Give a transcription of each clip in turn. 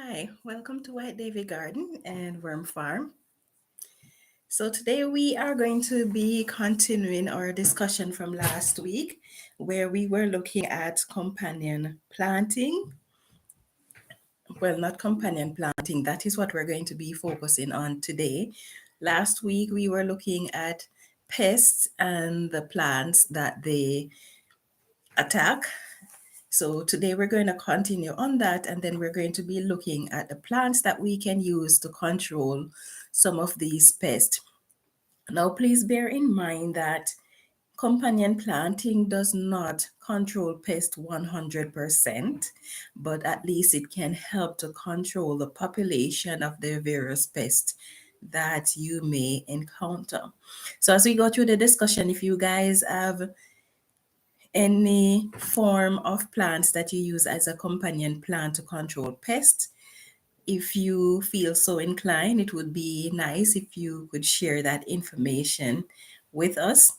Hi, welcome to White Davy Garden and Worm Farm. So today we are going to be continuing our discussion from last week where we were looking at companion planting. Well, not companion planting, that is what we're going to be focusing on today. Last week we were looking at pests and the plants that they attack. So today we're going to continue on that, and then we're going to be looking at the plants that we can use to control some of these pests. Now, please bear in mind that companion planting does not control pests 100%, but at least it can help to control the population of the various pests that you may encounter. So as we go through the discussion, if you guys have any form of plants that you use as a companion plant to control pests, if you feel so inclined, it would be nice if you could share that information with us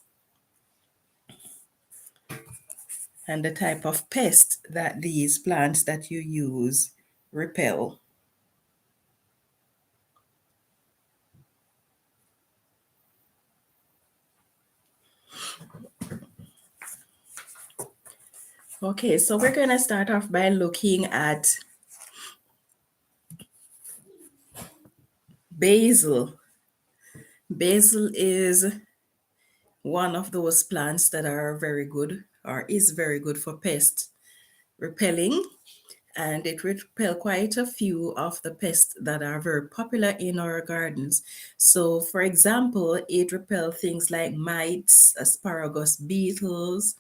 and the type of pest that these plants that you use repel. Okay, so we're going to start off by looking at basil. Basil is one of those plants that are very good or is very good for pest repelling, and it repel quite a few of the pests that are very popular in our gardens. So, for example, it repel things like mites, asparagus beetles,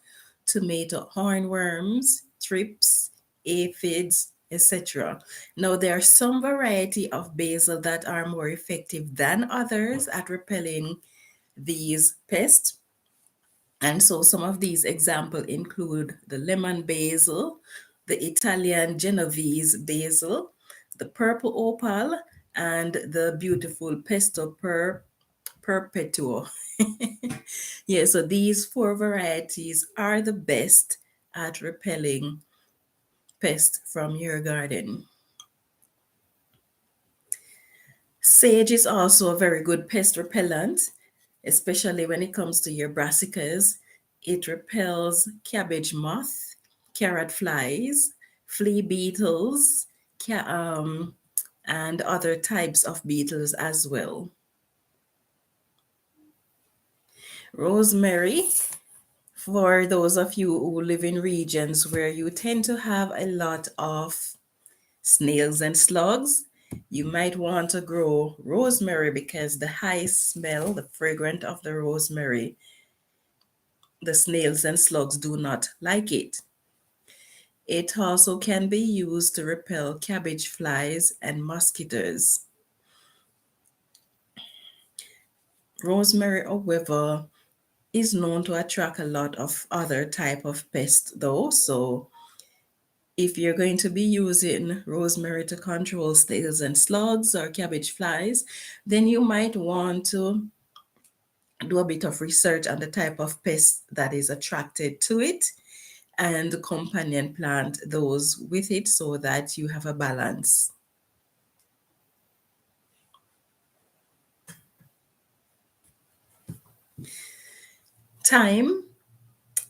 tomato hornworms, thrips, aphids, etc. Now, there are some variety of basil that are more effective than others at repelling these pests. And so some of these examples include the lemon basil, the Italian Genovese basil, the purple opal, and the beautiful pesto perpetuo. Yeah, so these four varieties are the best at repelling pests from your garden. Sage is also a very good pest repellent, especially when it comes to your brassicas. It repels cabbage moth, carrot flies, flea beetles, and other types of beetles as well. Rosemary, for those of you who live in regions where you tend to have a lot of snails and slugs, you might want to grow rosemary because the high smell, the fragrance of the rosemary, the snails and slugs do not like it. It also can be used to repel cabbage flies and mosquitoes. Rosemary, however, is known to attract a lot of other type of pests though. So if you're going to be using rosemary to control snails and slugs or cabbage flies, then you might want to do a bit of research on the type of pest that is attracted to it and companion plant those with it so that you have a balance. Thyme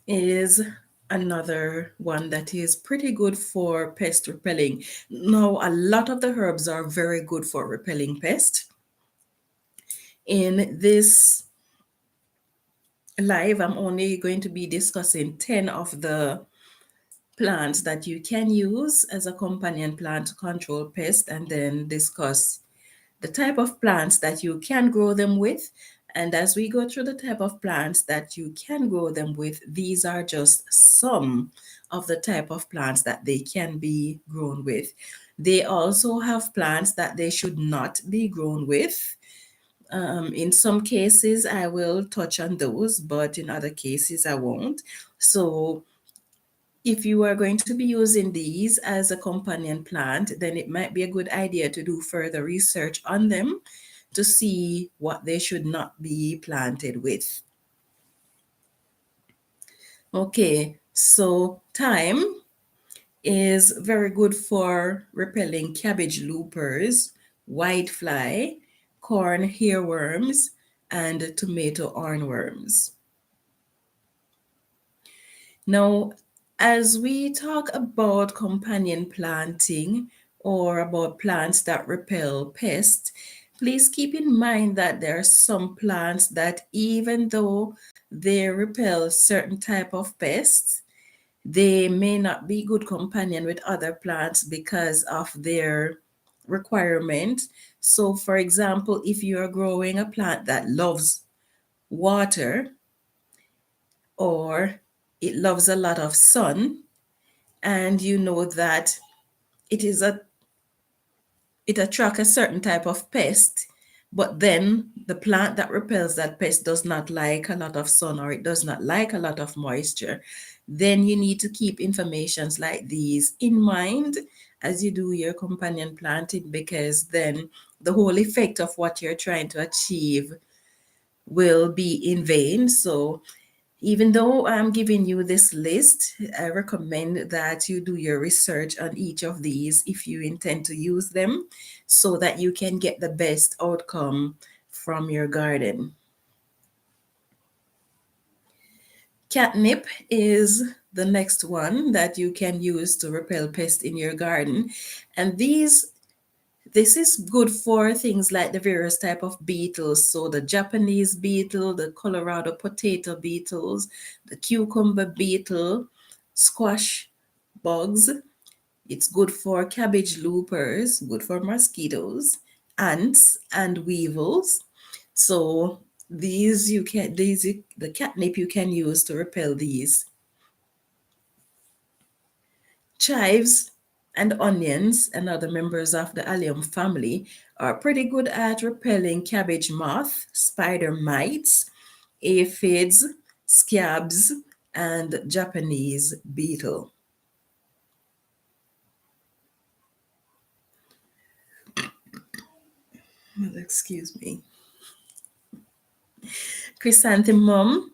is another one that is pretty good for pest repelling. Now, a lot of the herbs are very good for repelling pests. In this live, I'm only going to be discussing 10 of the plants that you can use as a companion plant to control pests, and then discuss the type of plants that you can grow them with. And as we go through the type of plants that you can grow them with, these are just some of the type of plants that they can be grown with. They also have plants that they should not be grown with. In some cases, I will touch on those, but in other cases, I won't. So if you are going to be using these as a companion plant, then it might be a good idea to do further research on them to see what they should not be planted with. Okay, so thyme is very good for repelling cabbage loopers, whitefly, corn earworms, and tomato hornworms. Now, as we talk about companion planting or about plants that repel pests, please keep in mind that there are some plants that even though they repel certain type of pests, they may not be good companion with other plants because of their requirement. So for example, if you are growing a plant that loves water or it loves a lot of sun, and you know that it is a it attracts a certain type of pest, but then the plant that repels that pest does not like a lot of sun or it does not like a lot of moisture, then you need to keep informations like these in mind as you do your companion planting, because then the whole effect of what you're trying to achieve will be in vain. So even though I'm giving you this list, I recommend that you do your research on each of these if you intend to use them so that you can get the best outcome from your garden. Catnip is the next one that you can use to repel pests in your garden. And this is good for things like the various type of beetles. So the Japanese beetle, the Colorado potato beetles, the cucumber beetle, squash bugs. It's good for cabbage loopers, good for mosquitoes, ants, and weevils. So the catnip you can use to repel these. Chives and onions and other members of the allium family are pretty good at repelling cabbage moth, spider mites, aphids, scabs, and Japanese beetle. Well, excuse me. Chrysanthemum,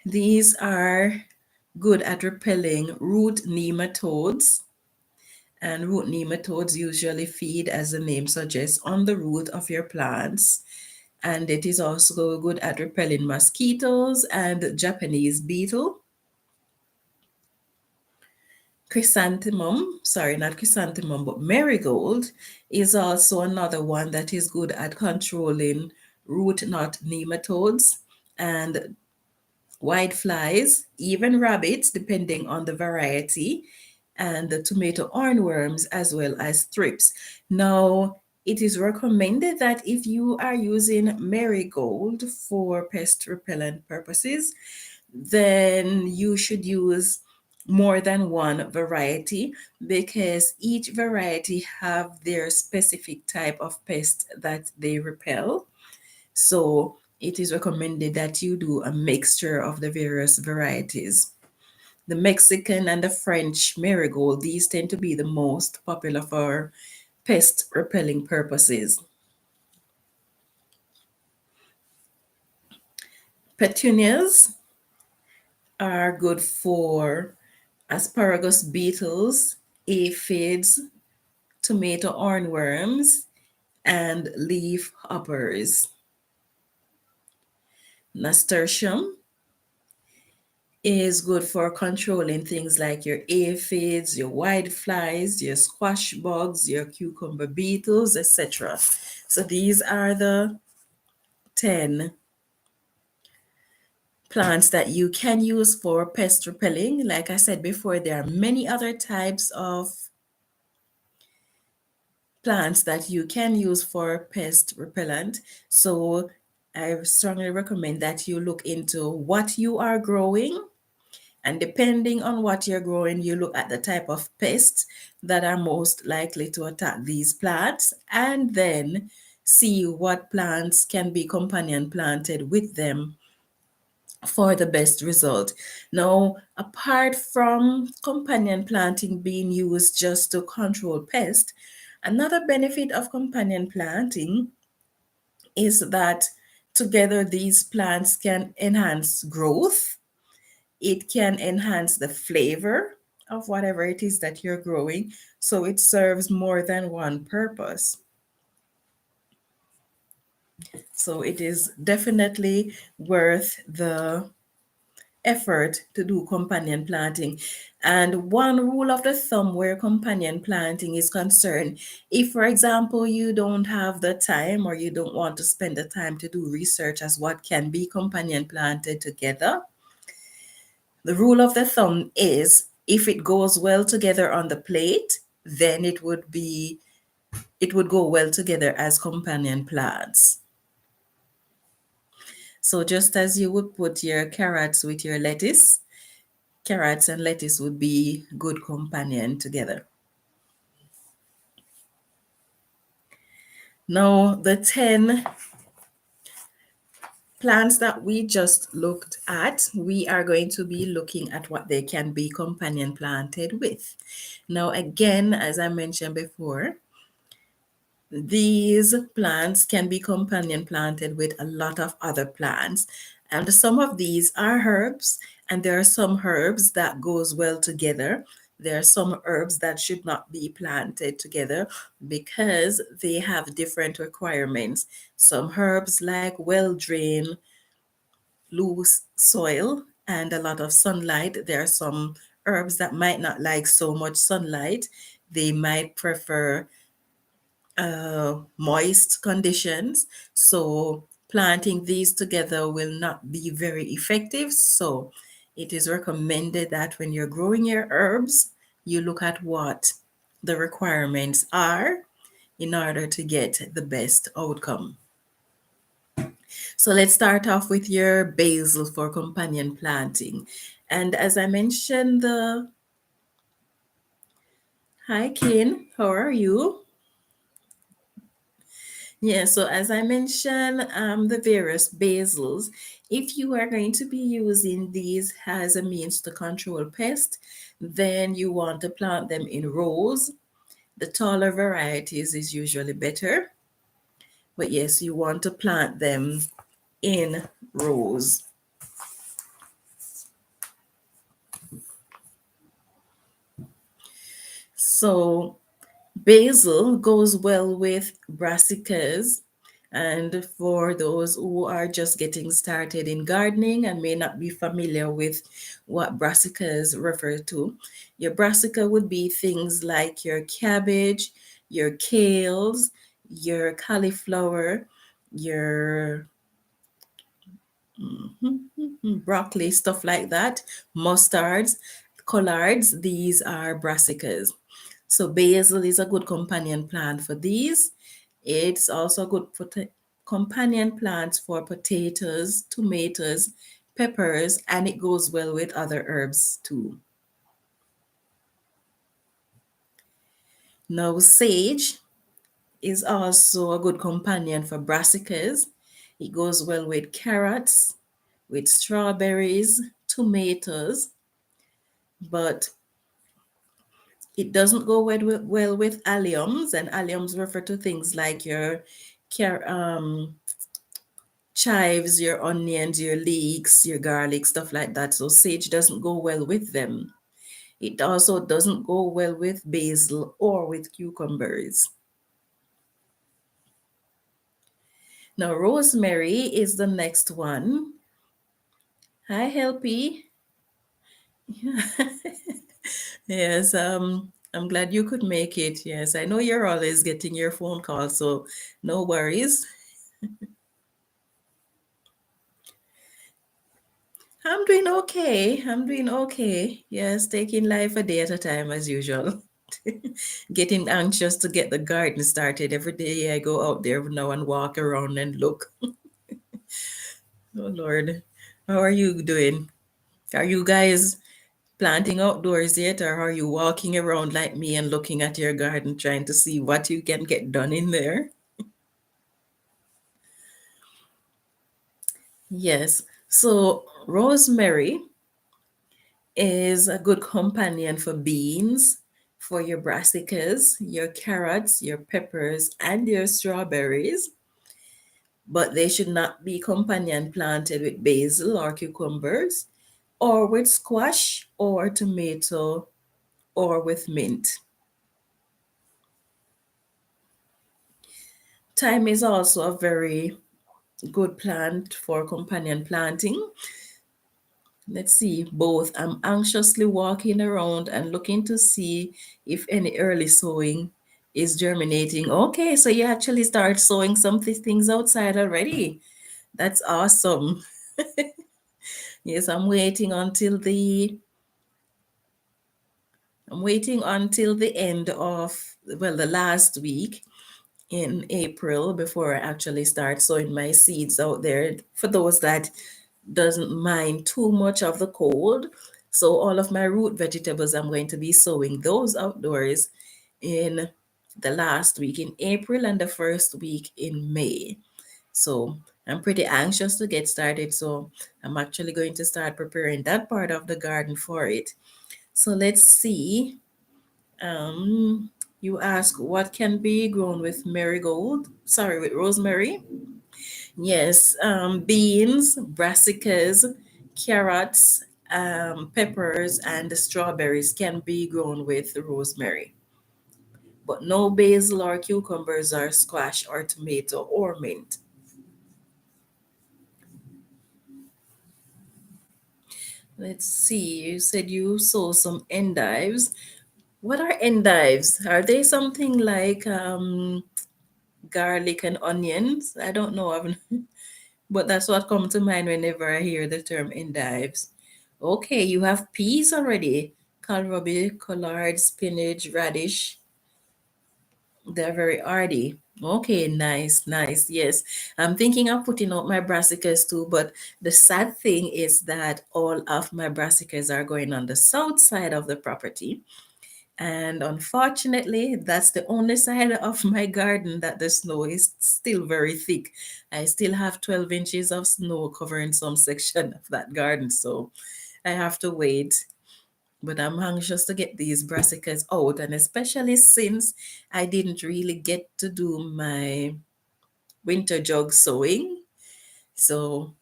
these are good at repelling root nematodes. And root nematodes usually feed, as the name suggests, on the root of your plants. And it is also good at repelling mosquitoes and Japanese beetle. Chrysanthemum, sorry, not chrysanthemum, but marigold is also another one that is good at controlling root knot nematodes and white flies, even rabbits, depending on the variety, and the tomato hornworms as well as thrips. Now, it is recommended that if you are using marigold for pest repellent purposes, then you should use more than one variety because each variety have their specific type of pest that they repel. So it is recommended that you do a mixture of the various varieties. The Mexican and the French marigold, these tend to be the most popular for pest repelling purposes. Petunias are good for asparagus beetles, aphids, tomato hornworms, and leaf hoppers. Nasturtium is good for controlling things like your aphids, your whiteflies, your squash bugs, your cucumber beetles, etc. So these are the 10 plants that you can use for pest repelling. Like I said before, there are many other types of plants that you can use for pest repellent. So I strongly recommend that you look into what you are growing. And depending on what you're growing, you look at the type of pests that are most likely to attack these plants and then see what plants can be companion planted with them for the best result. Now, apart from companion planting being used just to control pests, another benefit of companion planting is that together these plants can enhance growth, it can enhance the flavor of whatever it is that you're growing, so it serves more than one purpose. So it is definitely worth the effort to do companion planting. And one rule of the thumb where companion planting is concerned, if, for example, you don't have the time or you don't want to spend the time to do research as what can be companion planted together, the rule of the thumb is if it goes well together on the plate, then it would go well together as companion plants. So just as you would put your carrots with your lettuce, carrots and lettuce would be good companion together. Now, the 10 plants that we just looked at, we are going to be looking at what they can be companion planted with. Now, again, as I mentioned before, these plants can be companion planted with a lot of other plants. And some of these are herbs, and there are some herbs that goes well together. There are some herbs that should not be planted together because they have different requirements. Some herbs like well-drained, loose soil and a lot of sunlight. There are some herbs that might not like so much sunlight. They might prefer moist conditions. So planting these together will not be very effective. So it is recommended that when you're growing your herbs, you look at what the requirements are in order to get the best outcome. So let's start off with your basil for companion planting. And as I mentioned, hi Kin, how are you? Yeah, so as I mentioned, the various basils, if you are going to be using these as a means to control pests, then you want to plant them in rows. The taller varieties is usually better, but yes, you want to plant them in rows. So basil goes well with brassicas. And for those who are just getting started in gardening and may not be familiar with what brassicas refer to, your brassica would be things like your cabbage, your kales, your cauliflower, your broccoli, stuff like that, mustards, collards. These are brassicas. So basil is a good companion plant for these. It's also a good companion plant for potatoes, tomatoes, peppers, and it goes well with other herbs too. Now, sage is also a good companion for brassicas. It goes well with carrots, with strawberries, tomatoes, but it doesn't go well with alliums, and alliums refer to things like your chives, your onions, your leeks, your garlic, stuff like that. So sage doesn't go well with them. It also doesn't go well with basil or with cucumbers. Now, rosemary is the next one. Hi, Helpy. Yes, I'm glad you could make it. Yes, I know you're always getting your phone calls, so no worries. I'm doing okay. I'm doing okay. Yes, taking life a day at a time as usual. Getting anxious to get the garden started. Every day I go out there now and walk around and look. Oh Lord. How are you doing? Are you guys planting outdoors yet, or are you walking around like me and looking at your garden trying to see what you can get done in there? Yes. So rosemary is a good companion for beans, for your brassicas, your carrots, your peppers, and your strawberries. But they should not be companion planted with basil or cucumbers or with squash or tomato or with mint. Thyme is also a very good plant for companion planting. Let's see, both. I'm anxiously walking around and looking to see if any early sowing is germinating. Okay, so you actually start sowing some things outside already. That's awesome. Yes, I'm waiting until the end of, well, the last week in April before I actually start sowing my seeds out there for those that doesn't mind too much of the cold. So all of my root vegetables, I'm going to be sowing those outdoors in the last week in April and the first week in May. So I'm pretty anxious to get started. So I'm actually going to start preparing that part of the garden for it. So let's see. You ask what can be grown with with rosemary. Yes, beans, brassicas, carrots, peppers, and strawberries can be grown with rosemary, but no basil or cucumbers or squash or tomato or mint. Let's see, you said you saw some endives. What are endives? Are they something like garlic and onions? I don't know. But that's what comes to mind whenever I hear the term endives. Okay, you have peas already. Kohlrabi, collard, spinach, radish. They're very hardy. Okay, nice, nice. Yes, I'm thinking of putting out my brassicas too, but the sad thing is that all of my brassicas are going on the south side of the property. And unfortunately, that's the only side of my garden that the snow is still very thick. I still have 12 inches of snow covering some section of that garden, so I have to wait. But I'm anxious to get these brassicas out, and especially since I didn't really get to do my winter jug sowing. So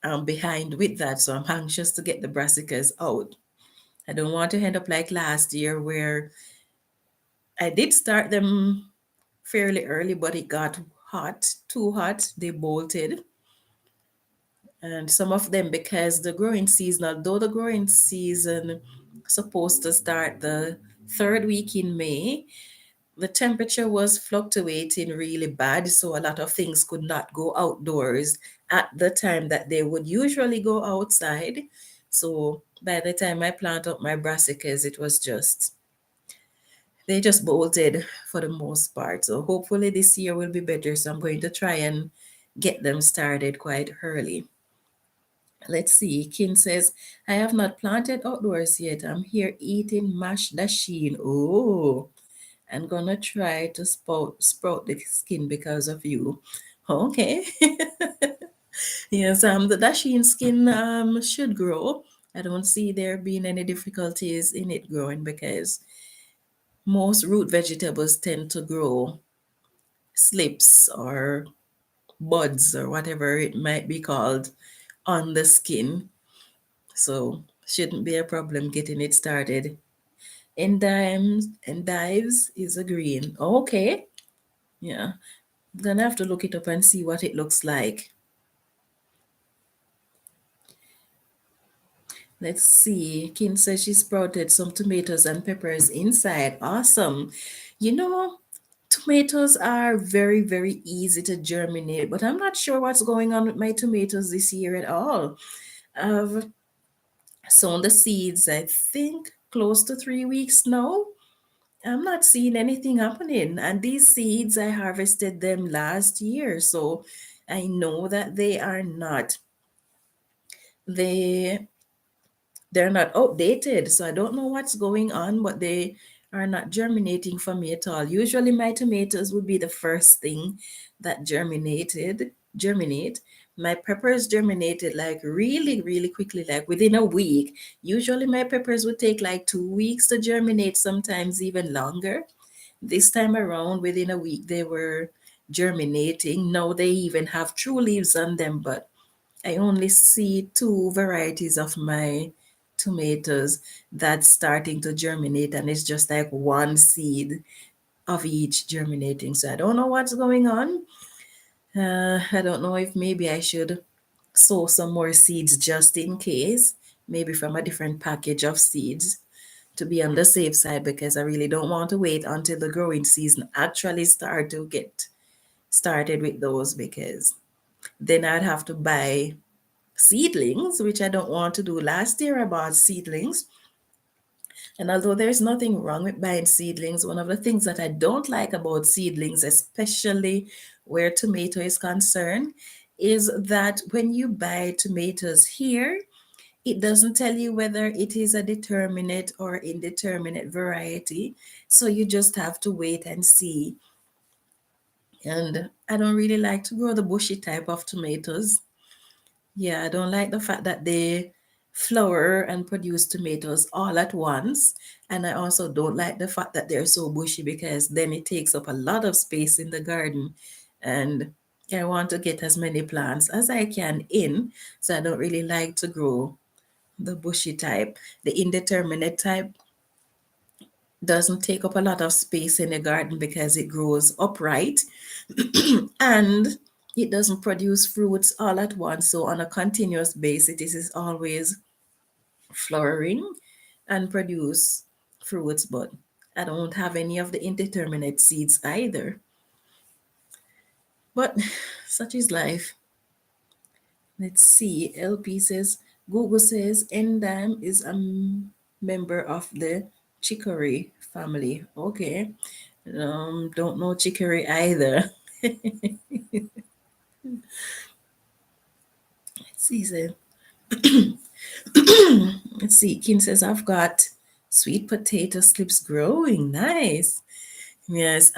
I'm behind with that, so I'm anxious to get the brassicas out. I don't want to end up like last year where I did start them fairly early, but it got hot, too hot. They bolted. And some of them, because the growing season, although the growing season supposed to start the third week in May, the temperature was fluctuating really bad. So a lot of things could not go outdoors at the time that they would usually go outside. So by the time I plant up my brassicas, they just bolted for the most part. So hopefully this year will be better. So I'm going to try and get them started quite early. Let's see. Kin says, I have not planted outdoors yet. I'm here eating mashed dasheen. Oh, I'm gonna try to sprout the skin because of you. Okay. Yes, the dasheen skin should grow. I don't see there being any difficulties in it growing because most root vegetables tend to grow slips or buds or whatever it might be called on the skin. So shouldn't be a problem getting it started. Endives is a green. Okay. Yeah. I'm gonna have to look it up and see what it looks like. Let's see. Kim says she sprouted some tomatoes and peppers inside. Awesome. You know, tomatoes are very, very easy to germinate, but I'm not sure what's going on with my tomatoes this year at all. I've sown the seeds, I think, close to 3 weeks now. I'm not seeing anything happening. And these seeds, I harvested them last year. So I know that they they're not outdated. So I don't know what's going on, but they are not germinating for me at all. Usually my tomatoes would be the first thing that germinate. My peppers germinated like really, really quickly, like within a week. Usually my peppers would take like 2 weeks to germinate, sometimes even longer. This time around, within a week, they were germinating. Now they even have true leaves on them, but I only see two varieties of my tomatoes that's starting to germinate, and it's just like one seed of each germinating. So I don't know what's going on. I don't know if maybe I should sow some more seeds just in case, maybe from a different package of seeds to be on the safe side, because I really don't want to wait until the growing season actually start to get started with those, because then I'd have to buy seedlings, which I don't want to do. Last year I bought seedlings, and although there's nothing wrong with buying seedlings, one of the things that I don't like about seedlings, especially where tomato is concerned, is that when you buy tomatoes here, it doesn't tell you whether it is a determinate or indeterminate variety. So you just have to wait and see. And I don't really like to grow the bushy type of tomatoes. Yeah, I don't like the fact that they flower and produce tomatoes all at once. And I also don't like the fact that they're so bushy, because then it takes up a lot of space in the garden. And I want to get as many plants as I can in. So I don't really like to grow the bushy type. The indeterminate type doesn't take up a lot of space in the garden because it grows upright and it doesn't produce fruits all at once. So on a continuous basis, it is always flowering and produce fruits. But I don't have any of the indeterminate seeds either. But such is life. Let's see. LP says, Google says endive is a member of the chicory family. Okay. Don't know chicory either. Let's see. Let's see. Kim says, I've got sweet potato slips growing. Nice. Yes.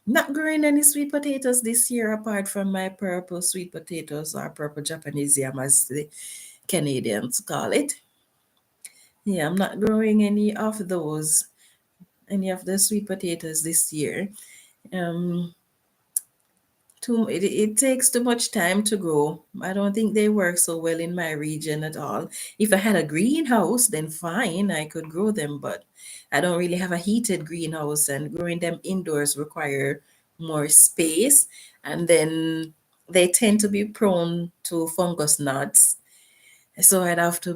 Not growing any sweet potatoes this year apart from my purple sweet potatoes, or purple Japanese yam as the Canadians call it. Yeah, I'm not growing any of the sweet potatoes this year. Um, it takes too much time to grow. I don't think they work so well in my region at all. If I had a greenhouse, then fine, I could grow them, but I don't really have a heated greenhouse, and growing them indoors require more space, and then they tend to be prone to fungus gnats. So I'd have to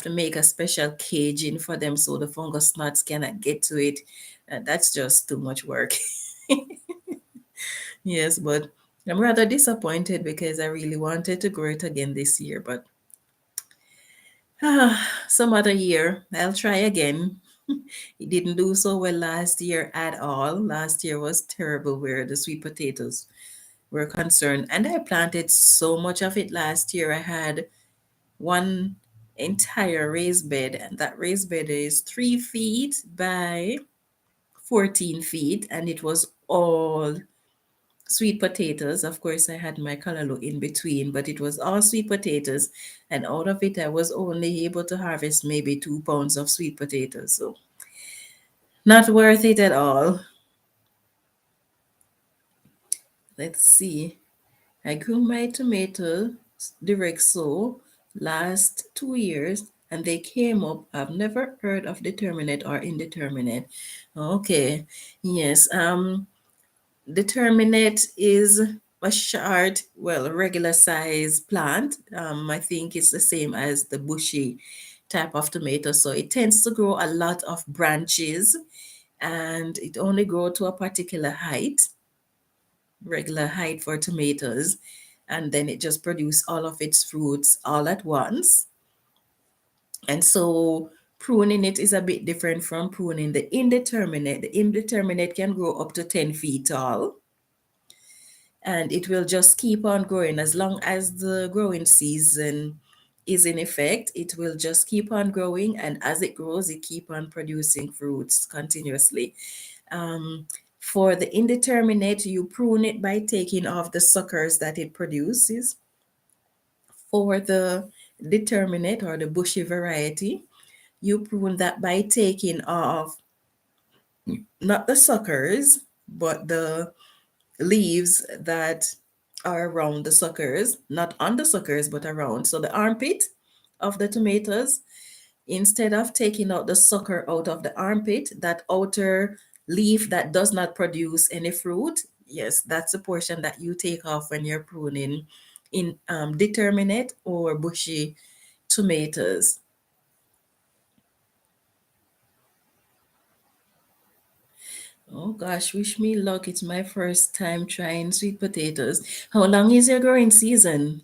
make a special caging for them so the fungus gnats cannot get to it. And that's just too much work. Yes, but I'm rather disappointed because I really wanted to grow it again this year. But some other year, I'll try again. It didn't do so well last year at all. Last year was terrible where the sweet potatoes were concerned. And I planted so much of it last year. I had one entire raised bed, and that raised bed is 3 feet by 14 feet, and it was all sweet potatoes. Of course, I had my callaloo in between, but it was all sweet potatoes. And out of it, I was only able to harvest maybe 2 pounds of sweet potatoes. So, not worth it at all. Let's see. I grew my tomatoes direct sow last 2 years, and they came up. I've never heard of determinate or indeterminate. Okay. Yes. Determinate is a short, well, regular size plant. I think it's the same as the bushy type of tomato. So it tends to grow a lot of branches, and it only grows to a particular height, regular height for tomatoes. And then it just produces all of its fruits all at once. And so pruning it is a bit different from pruning the indeterminate. The indeterminate can grow up to 10 feet tall, and it will just keep on growing as long as the growing season is in effect. It will just keep on growing, and as it grows, it keep on producing fruits continuously. um, for the indeterminate, you prune it by taking off the suckers that it produces. For the determinate or the bushy variety, you prune that by taking off not the suckers, but the leaves that are around the suckers, not on the suckers, but around. So the armpit of the tomatoes. Instead of taking out the sucker out of the armpit, that outer leaf that does not produce any fruit, yes, that's the portion that you take off when you're pruning in determinate or bushy tomatoes. Oh gosh, wish me luck. It's my first time trying sweet potatoes. How long is your growing season?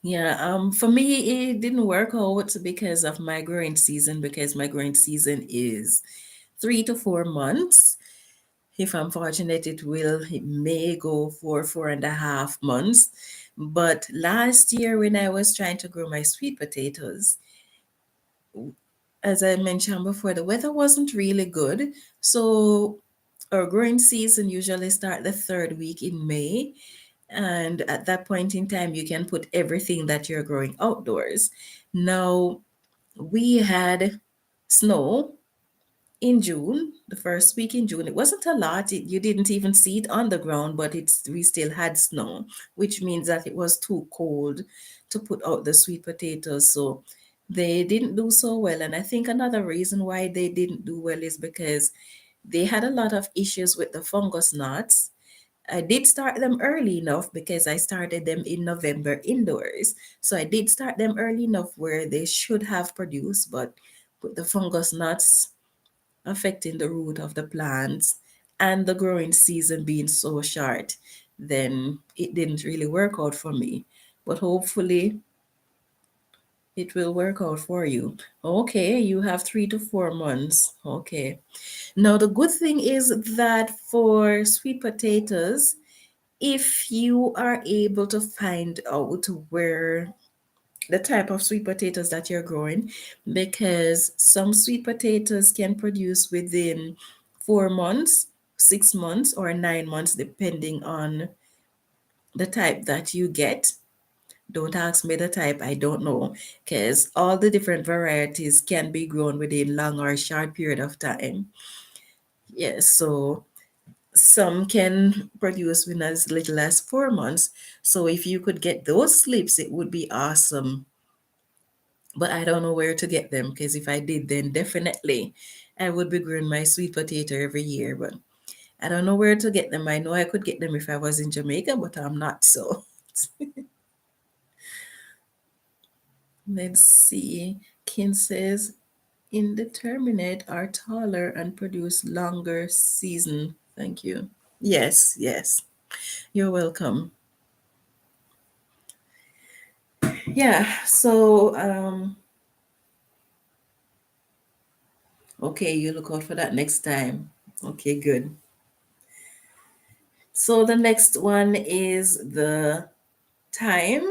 Yeah, for me, it didn't work out because of my growing season, because my growing season is 3 to 4 months. If I'm fortunate, it may go for 4.5 months. But last year, when I was trying to grow my sweet potatoes, as I mentioned before, the weather wasn't really good. So our growing season usually start the third week in May. And at that point in time, you can put everything that you're growing outdoors. Now, we had snow in June, the first week in June. It wasn't a lot. You didn't even see it on the ground, but we still had snow, which means that it was too cold to put out the sweet potatoes. So they didn't do so well. And I think another reason why they didn't do well is because they had a lot of issues with the fungus knots. I did start them early enough because I started them in November indoors. So I did start them early enough where they should have produced, but with the fungus knots affecting the root of the plants and the growing season being so short, then it didn't really work out for me. But hopefully it will work out for you. Okay, you have 3 to 4 months. Okay. Now, the good thing is that for sweet potatoes, if you are able to find out where the type of sweet potatoes that you're growing, because some sweet potatoes can produce within 4 months, 6 months, or 9 months, depending on the type that you get. Don't ask me the type, I don't know, because all the different varieties can be grown within long or short period of time. Yes, so some can produce in as little as 4 months. So if you could get those slips, it would be awesome. But I don't know where to get them because if I did, then definitely I would be growing my sweet potato every year. But I don't know where to get them. I know I could get them if I was in Jamaica, but I'm not. So let's see. Kin says Indeterminate are taller and produce longer season. Thank you. Yes, yes. You're welcome. Yeah, so okay, you look out for that next time. Okay, good. So the next one is the thyme.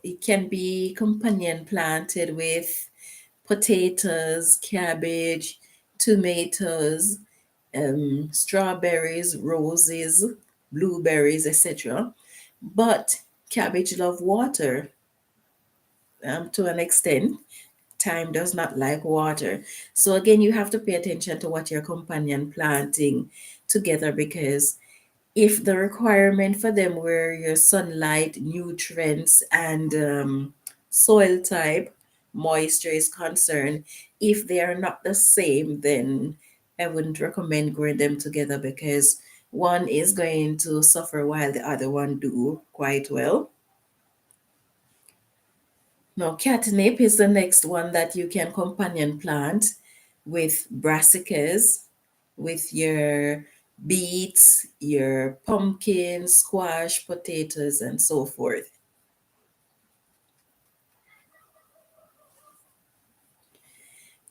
It can be companion planted with potatoes, cabbage, tomatoes, strawberries, roses, blueberries, etc. But cabbage love water to an extent. Thyme does not like water. So again, you have to pay attention to what your companion planting together, because if the requirement for them were your sunlight, nutrients, and soil type, moisture is concerned, if they are not the same, then I wouldn't recommend growing them together because one is going to suffer while the other one do quite well. Now, catnip is the next one that you can companion plant with brassicas, with your beets, your pumpkin, squash, potatoes, and so forth.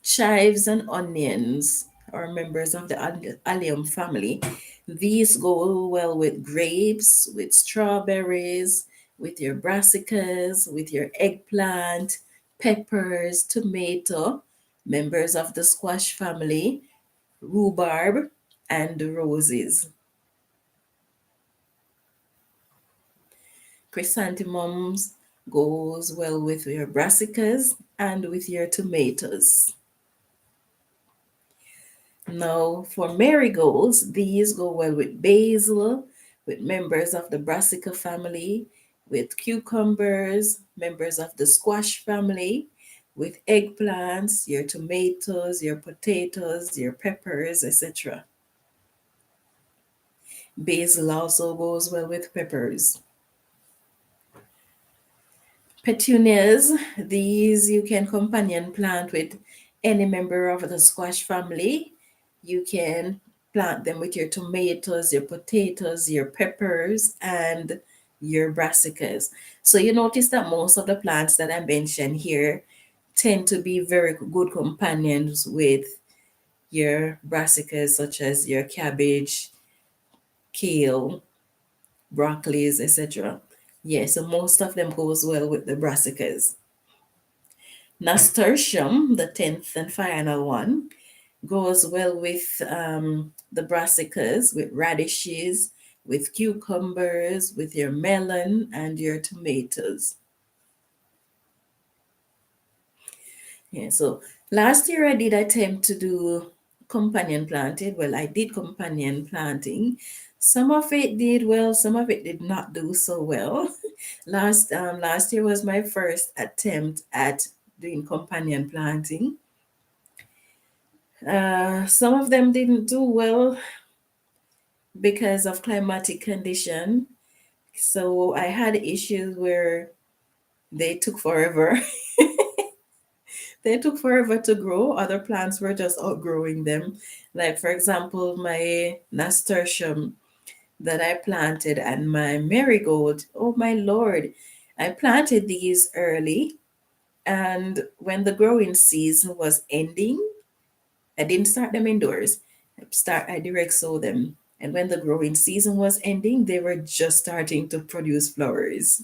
Chives and onions are members of the allium family. These go well with grapes, with strawberries, with your brassicas, with your eggplant, peppers, tomato, members of the squash family, rhubarb, and roses. Chrysanthemums goes well with your brassicas and with your tomatoes. Now, for marigolds, these go well with basil, with members of the brassica family, with cucumbers, members of the squash family, with eggplants, your tomatoes, your potatoes, your peppers, etc. Basil also goes well with peppers. Petunias, these you can companion plant with any member of the squash family. You can plant them with your tomatoes, your potatoes, your peppers, and your brassicas. So you notice that most of the plants that I mentioned here tend to be very good companions with your brassicas, such as your cabbage, kale, broccolis, etc. Yeah, so most of them goes well with the brassicas. Nasturtium, the 10th and final one, goes well with the brassicas, with radishes, with cucumbers, with your melon and your tomatoes. Yeah, so last year I did attempt to do companion planting. Well, I did companion planting. Some of it did well, some of it did not do so well. Last year was my first attempt at doing companion planting. Some of them didn't do well because of climatic condition. So I had issues where they took forever. They took forever to grow. Other plants were just outgrowing them. Like for example, my nasturtium that I planted and my marigold. Oh my lord. I planted these early, and when the growing season was ending, I didn't start them indoors. I direct sow them. And when the growing season was ending, they were just starting to produce flowers.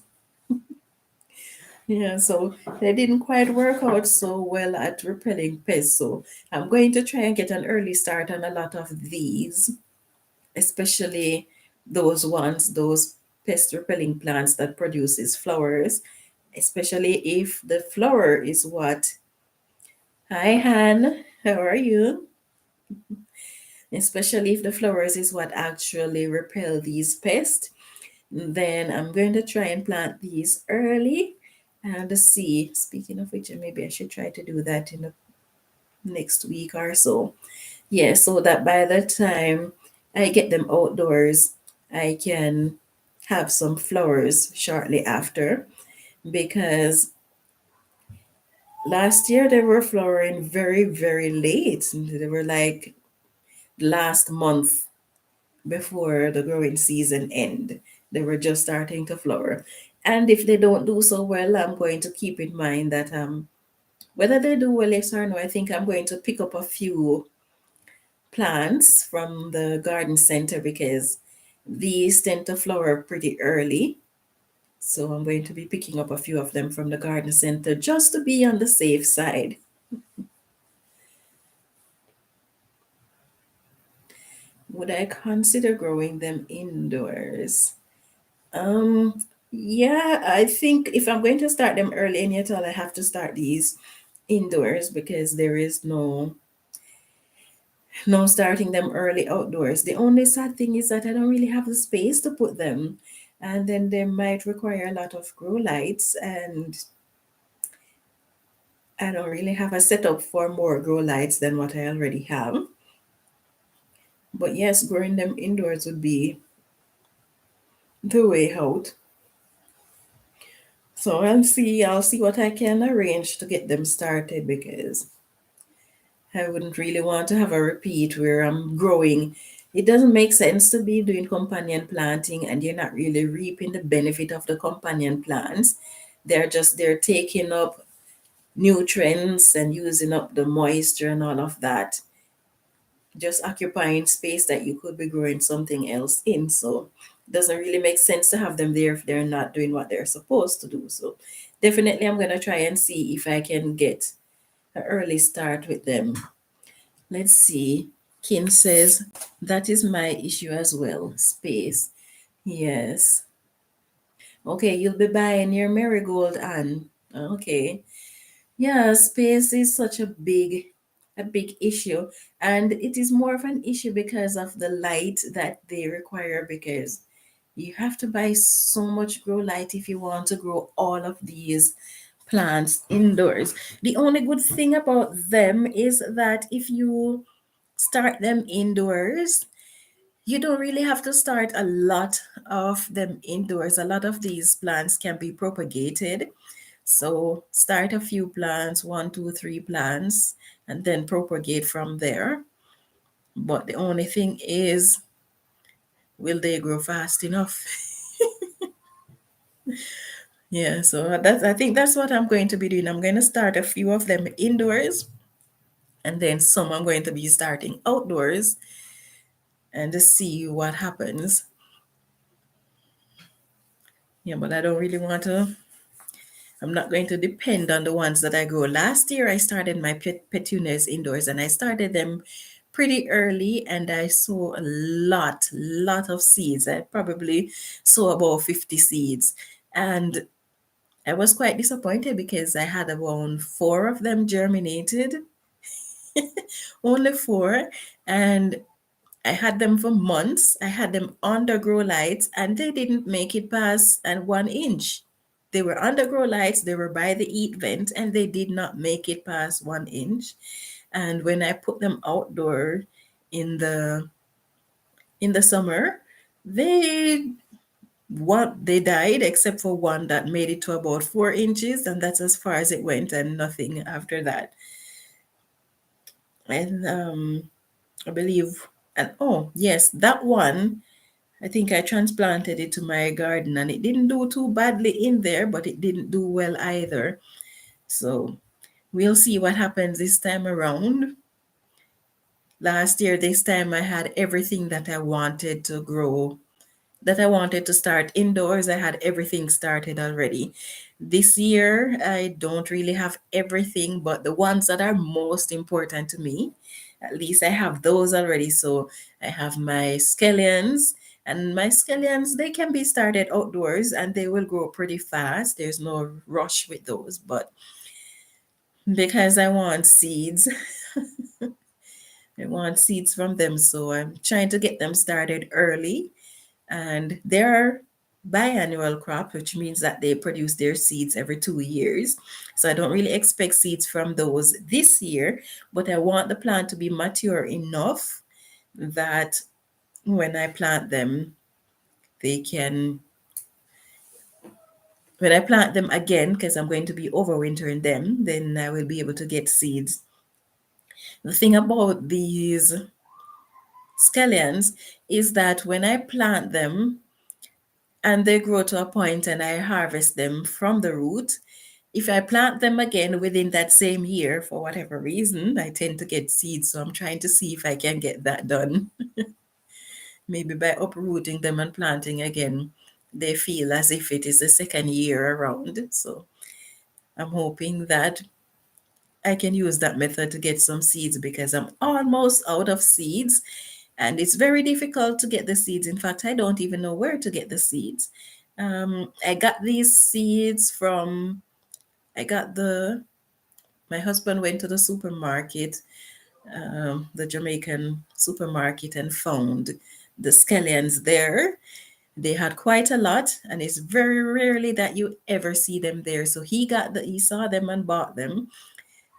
Yeah, so they didn't quite work out so well at repelling pests. So I'm going to try and get an early start on a lot of these, especially those pest repelling plants that produces flowers, especially if the flower is what. Hi, Han. How are you? Especially if the flowers is what actually repel these pests, then I'm going to try and plant these early and see. Speaking of which, maybe I should try to do that in the next week or so. Yeah, so that by the time I get them outdoors, I can have some flowers shortly after, because last year they were flowering very, very late. They were like last month before the growing season end. They were just starting to flower. And if they don't do so well, I'm going to keep in mind that whether they do well, yes or no, I think I'm going to pick up a few plants from the garden center because these tend to flower pretty early. So I'm going to be picking up a few of them from the garden center just to be on the safe side. Would I consider growing them indoors? Yeah, I think if I'm going to start them early in yet all, I have to start these indoors because there is no starting them early outdoors. The only sad thing is that I don't really have the space to put them. And then they might require a lot of grow lights, and I don't really have a setup for more grow lights than what I already have. But yes, growing them indoors would be the way out. So I'll see what I can arrange to get them started, because I wouldn't really want to have a repeat where I'm growing. It doesn't make sense to be doing companion planting and you're not really reaping the benefit of the companion plants. They're taking up nutrients and using up the moisture and all of that, just occupying space that you could be growing something else in. So it doesn't really make sense to have them there if they're not doing what they're supposed to do. So definitely I'm gonna try and see if I can get an early start with them. Let's see. Kim says, that is my issue as well. Space. Yes. Okay, you'll be buying your marigold, Anne. Okay. Yeah, space is such a big issue. And it is more of an issue because of the light that they require, because You have to buy so much grow light if you want to grow all of these plants indoors. The only good thing about them is that if you start them indoors, you don't really have to start a lot of them indoors. A lot of these plants can be propagated. So start a few plants, one, two, three plants, and then propagate from there. But the only thing is, will they grow fast enough? Yeah, so I think that's what I'm going to be doing. I'm going to start a few of them indoors, and then some I'm going to be starting outdoors and to see what happens. Yeah, but I don't really want to. I'm not going to depend on the ones that I grow. Last year, I started my petunias indoors, and I started them pretty early, and I saw a lot of seeds. I probably saw about 50 seeds, and I was quite disappointed because I had around four of them germinated, only four, and I had them for months. I had them under grow lights and they didn't make it past and 1 inch. They were under grow lights, they were by the heat vent, and they did not make it past 1 inch. And when I put them outdoor in the summer, they they died except for one that made it to about 4 inches, and that's as far as it went, and nothing after that. And I believe, and oh yes, that one, I think I transplanted it to my garden and it didn't do too badly in there, but it didn't do well either. So we'll see what happens this time around. Last year, this time, I had everything that I wanted to grow, that I wanted to start indoors. I had everything started already. This year, I don't really have everything, but the ones that are most important to me, at least I have those already. So I have my scallions, and my scallions, they can be started outdoors and they will grow pretty fast. There's no rush with those, but because I want seeds, I want seeds from them. So I'm trying to get them started early, and they're biannual crop, which means that they produce their seeds every 2 years. So I don't really expect seeds from those this year, but I want the plant to be mature enough that when I plant them, they can, when I plant them again, because I'm going to be overwintering them, then I will be able to get seeds. The thing about these scallions is that when I plant them, and they grow to a point and I harvest them from the root. If I plant them again within that same year, for whatever reason, I tend to get seeds. So I'm trying to see if I can get that done. Maybe by uprooting them and planting again, they feel as if it is the second year around. So I'm hoping that I can use that method to get some seeds because I'm almost out of seeds and it's very difficult to get the seeds. In fact, I don't even know where to get the seeds. I got these seeds from, I got the, my husband went to the supermarket, the Jamaican supermarket, and found the scallions there. They had quite a lot, and it's very rarely that you ever see them there. So he saw them and bought them.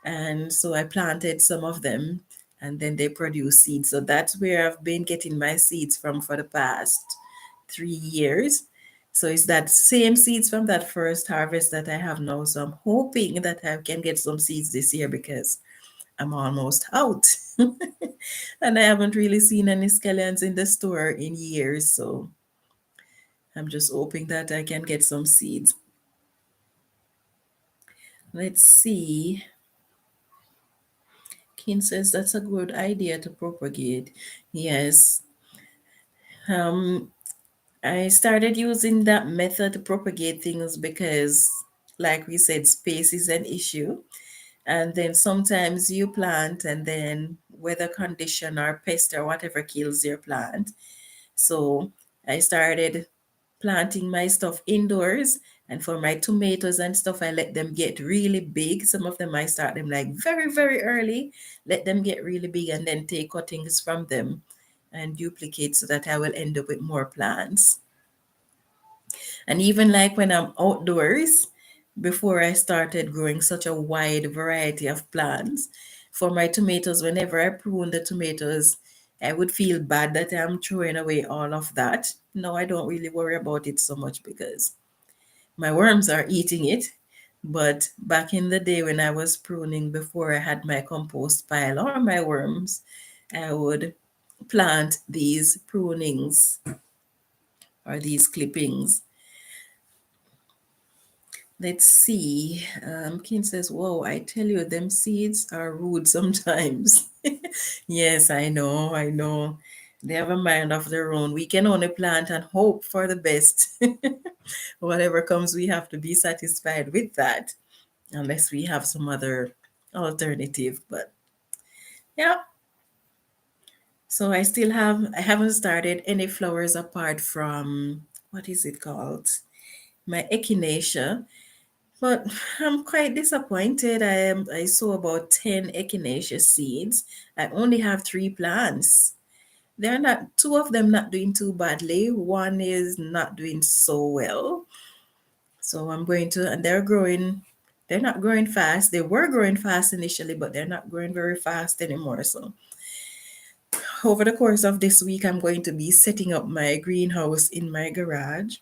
And so I planted some of them and then they produce seeds. So that's where I've been getting my seeds from for the past 3 years. So it's that same seeds from that first harvest that I have now. So I'm hoping that I can get some seeds this year because I'm almost out. And I haven't really seen any scallions in the store in years. So I'm just hoping that I can get some seeds. Let's see. Kin says that's a good idea to propagate. Yes. Um, I started using that method to propagate things because, like we said, space is an issue. And then sometimes you plant and then weather condition or pest or whatever kills your plant. So I started planting my stuff indoors. And for my tomatoes and stuff, I let them get really big. Some of them I start them like very, very early, let them get really big, and then take cuttings from them and duplicate so that I will end up with more plants. And even like when I'm outdoors, before I started growing such a wide variety of plants, for my tomatoes, whenever I prune the tomatoes, I would feel bad that I'm throwing away all of that. No, I don't really worry about it so much because my worms are eating it. But back in the day when I was pruning before I had my compost pile or my worms, I would plant these prunings or these clippings. Let's see. King says, whoa, I tell you, them seeds are rude sometimes. Yes, I know, I know. They have a mind of their own. We can only plant and hope for the best. Whatever comes, we have to be satisfied with that, unless we have some other alternative. But yeah, so I haven't started any flowers apart from, what is it called? My Echinacea. But I'm quite disappointed. I saw about 10 echinacea seeds. I only have three plants. They're not two of them not doing too badly. One is not doing so well. So I'm going to and they're not growing fast. They were growing fast initially, but they're not growing very fast anymore. So over the course of this week, I'm going to be setting up my greenhouse in my garage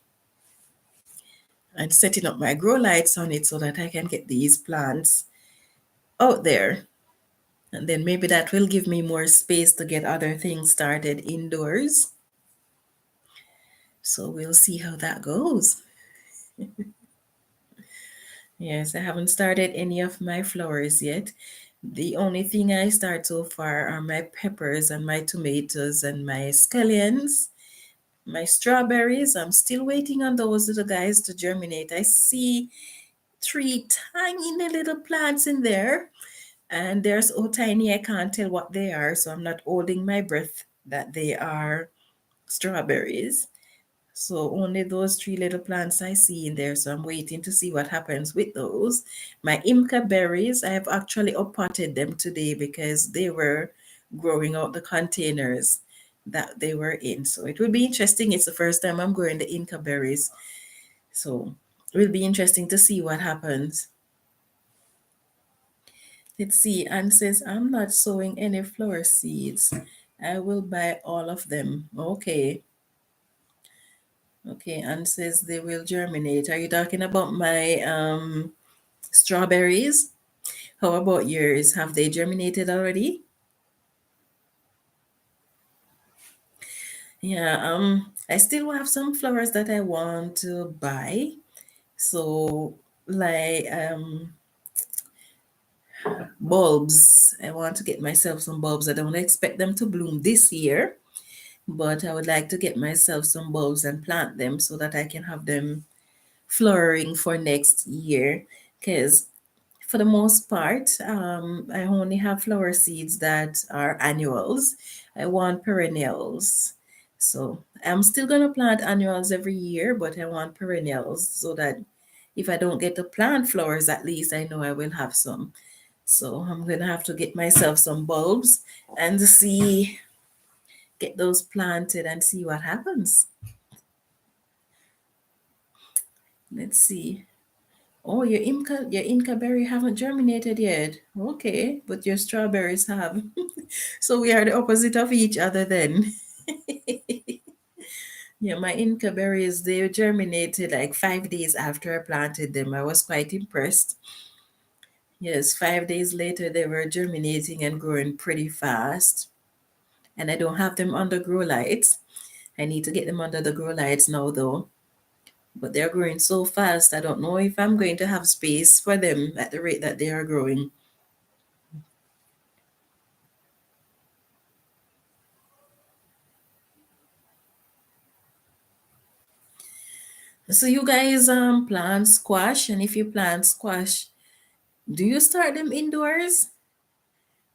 and setting up my grow lights on it so that I can get these plants out there. And then maybe that will give me more space to get other things started indoors. So we'll see how that goes. Yes, I haven't started any of my flowers yet. The only thing I start so far are my peppers and my tomatoes and my scallions, my strawberries. I'm still waiting on those little guys to germinate. I see three tiny little plants in there, and they're so tiny I can't tell what they are, so I'm not holding my breath that they are strawberries. So only those three little plants I see in there. So I'm waiting to see what happens with those. My Imka berries, I have actually uppotted them today because they were growing out the containers that they were in. So it will be interesting. It's the first time I'm growing the Inca berries. So it will be interesting to see what happens. Let's see. Anne says, I'm not sowing any flower seeds. I will buy all of them. Okay. Okay, and says they will germinate. Are you talking about my strawberries? How about yours? Have they germinated already? Yeah, I still have some flowers that I want to buy. So like bulbs. I want to get myself some bulbs. I don't expect them to bloom this year, but I would like to get myself some bulbs and plant them so that I can have them flowering for next year. Because for the most part, I only have flower seeds that are annuals. I want perennials. So I'm still going to plant annuals every year, but I want perennials so that if I don't get to plant flowers, at least I know I will have some. So I'm going to have to get myself some bulbs and see, get those planted and see what happens. Let's see. Oh, your Inca berry haven't germinated yet. Okay, but your strawberries have. So we are the opposite of each other then. Yeah, my Inca berries, they germinated like 5 days after I planted them. I was quite impressed. Yes, 5 days later, they were germinating and growing pretty fast. And I don't have them under grow lights. I need to get them under the grow lights now, though. But they're growing so fast, I don't know if I'm going to have space for them at the rate that they are growing. So you guys plant squash, and if you plant squash, do you start them indoors?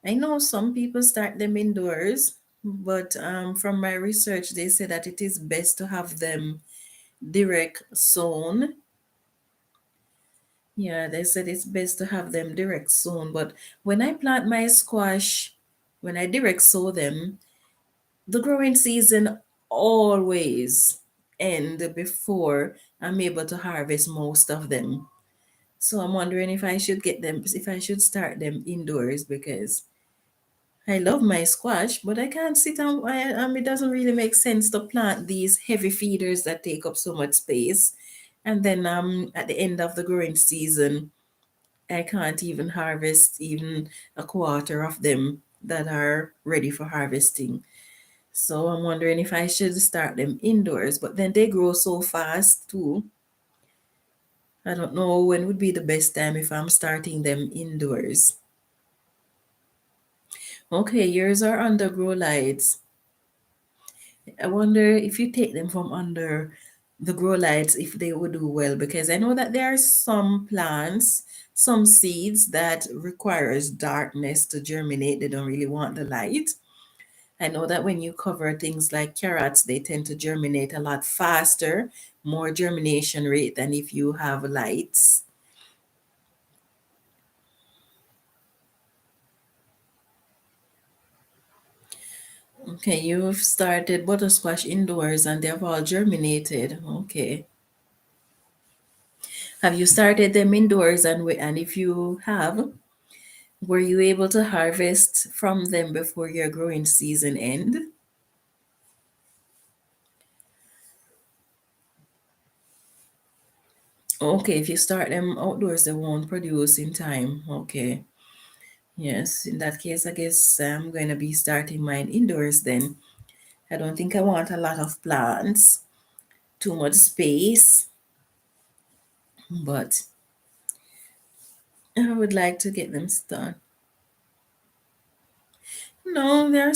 I know some people start them indoors, but from my research, they say that it is best to have them direct sown. Yeah, they said it's best to have them direct sown. But when I plant my squash, when I direct sow them, the growing season always end before I'm able to harvest most of them. So I'm wondering if I should get them, if I should start them indoors, because I love my squash, but I can't sit on. It doesn't really make sense to plant these heavy feeders that take up so much space, and then at the end of the growing season, I can't even harvest even a quarter of them that are ready for harvesting. So I'm wondering if I should start them indoors, but then they grow so fast too. I don't know when would be the best time if I'm starting them indoors. Okay, yours are under grow lights. I wonder if you take them from under the grow lights, if they would do well, because I know that there are some plants, some seeds that requires darkness to germinate. They don't really want the light. I know that when you cover things like carrots, they tend to germinate a lot faster, more germination rate than if you have lights. Okay, you've started buttersquash indoors and they've all germinated. Okay. Have you started them indoors, and if you have, were you able to harvest from them before your growing season end? Okay, if you start them outdoors, they won't produce in time. Okay. Yes, in that case, I guess I'm going to be starting mine indoors then. I don't think I want a lot of plants, too much space, but I would like to get them started. No, there are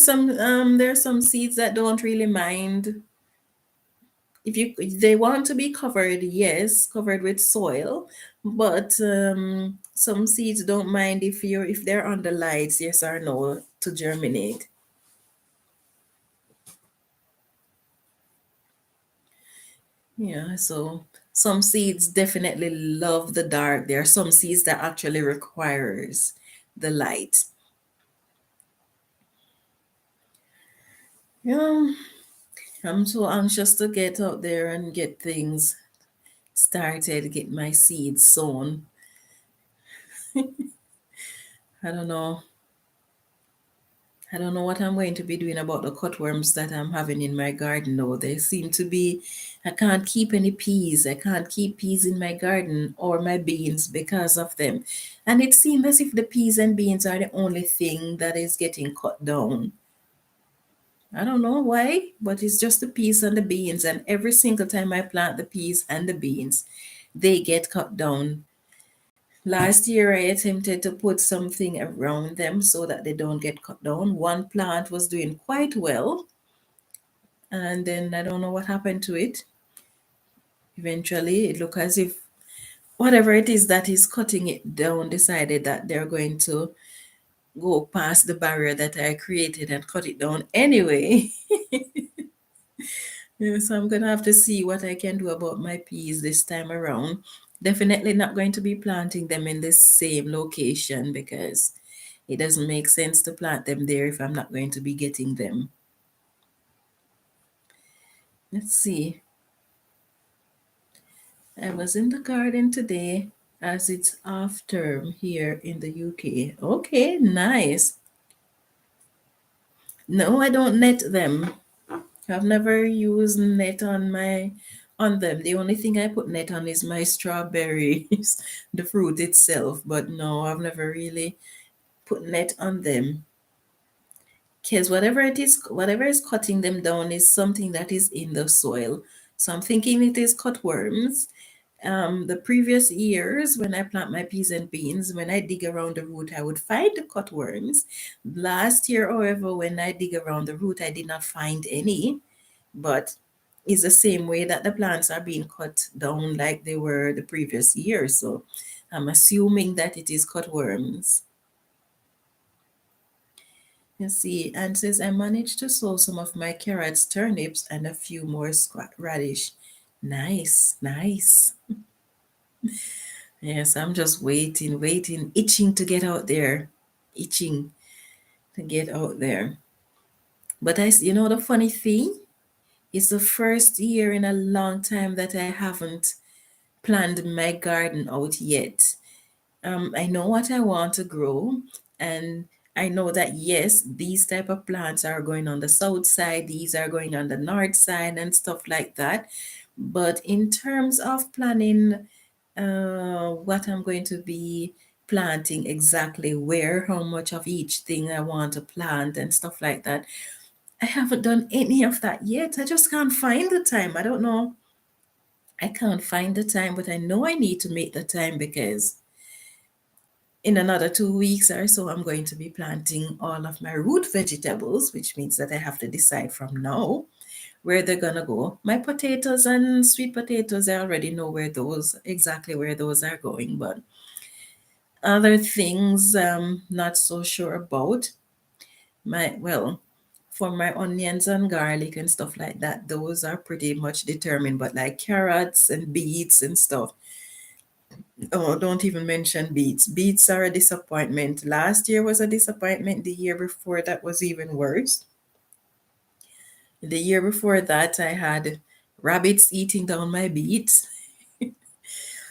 some seeds that don't really mind. If they want to be covered, yes, covered with soil, but some seeds don't mind if they're under lights, yes or no, to germinate. Yeah, so some seeds definitely love the dark. There are some seeds that actually requires the light. Yeah, I'm so anxious to get out there and get things started, get my seeds sown. I don't know. I don't know what I'm going to be doing about the cutworms that I'm having in my garden though. They seem to be, I can't keep any peas. I can't keep peas in my garden or my beans because of them. And it seems as if the peas and beans are the only thing that is getting cut down. I don't know why, but it's just the peas and the beans. And every single time I plant the peas and the beans, they get cut down. Last year, I attempted to put something around them so that they don't get cut down. One plant was doing quite well, and then I don't know what happened to it. Eventually, it looked as if whatever it is that is cutting it down decided that they're going to go past the barrier that I created and cut it down anyway. Yeah, so I'm gonna have to see what I can do about my peas this time around. Definitely not going to be planting them in the same location because it doesn't make sense to plant them there if I'm not going to be getting them. Let's see. I was in the garden today as it's half term here in the UK. Okay, nice. No, I don't net them. I've never used net on them. The only thing I put net on is my strawberries, the fruit itself. But no, I've never really put net on them. Because whatever is cutting them down is something that is in the soil. So I'm thinking it is cutworms. The previous years, when I plant my peas and beans, when I dig around the root, I would find the cutworms. Last year, however, when I dig around the root, I did not find any. But it's the same way that the plants are being cut down like they were the previous year. So I'm assuming that it is cutworms. You see, and says I managed to sow some of my carrots, turnips, and a few more radish. Nice, nice. Yes, I'm just waiting, itching to get out there, itching to get out there. But the funny thing, It's the first year in a long time that I haven't planned my garden out yet. I know what I want to grow, and I know that yes, these type of plants are going on the south side, these are going on the north side, and stuff like that. But in terms of planning, what I'm going to be planting exactly where, how much of each thing I want to plant, and stuff like that, I haven't done any of that yet. I just can't find the time. I don't know. I can't find the time, but I know I need to make the time because in another 2 weeks or so, I'm going to be planting all of my root vegetables, which means that I have to decide from now where they're gonna go. My potatoes and sweet potatoes, I already know exactly where those are going, but other things I'm not so sure about. For my onions and garlic and stuff like that, those are pretty much determined. But like carrots and beets and stuff, oh, don't even mention beets. Beets are a disappointment. Last year was a disappointment. The year before that was even worse. The year before that, I had rabbits eating down my beets,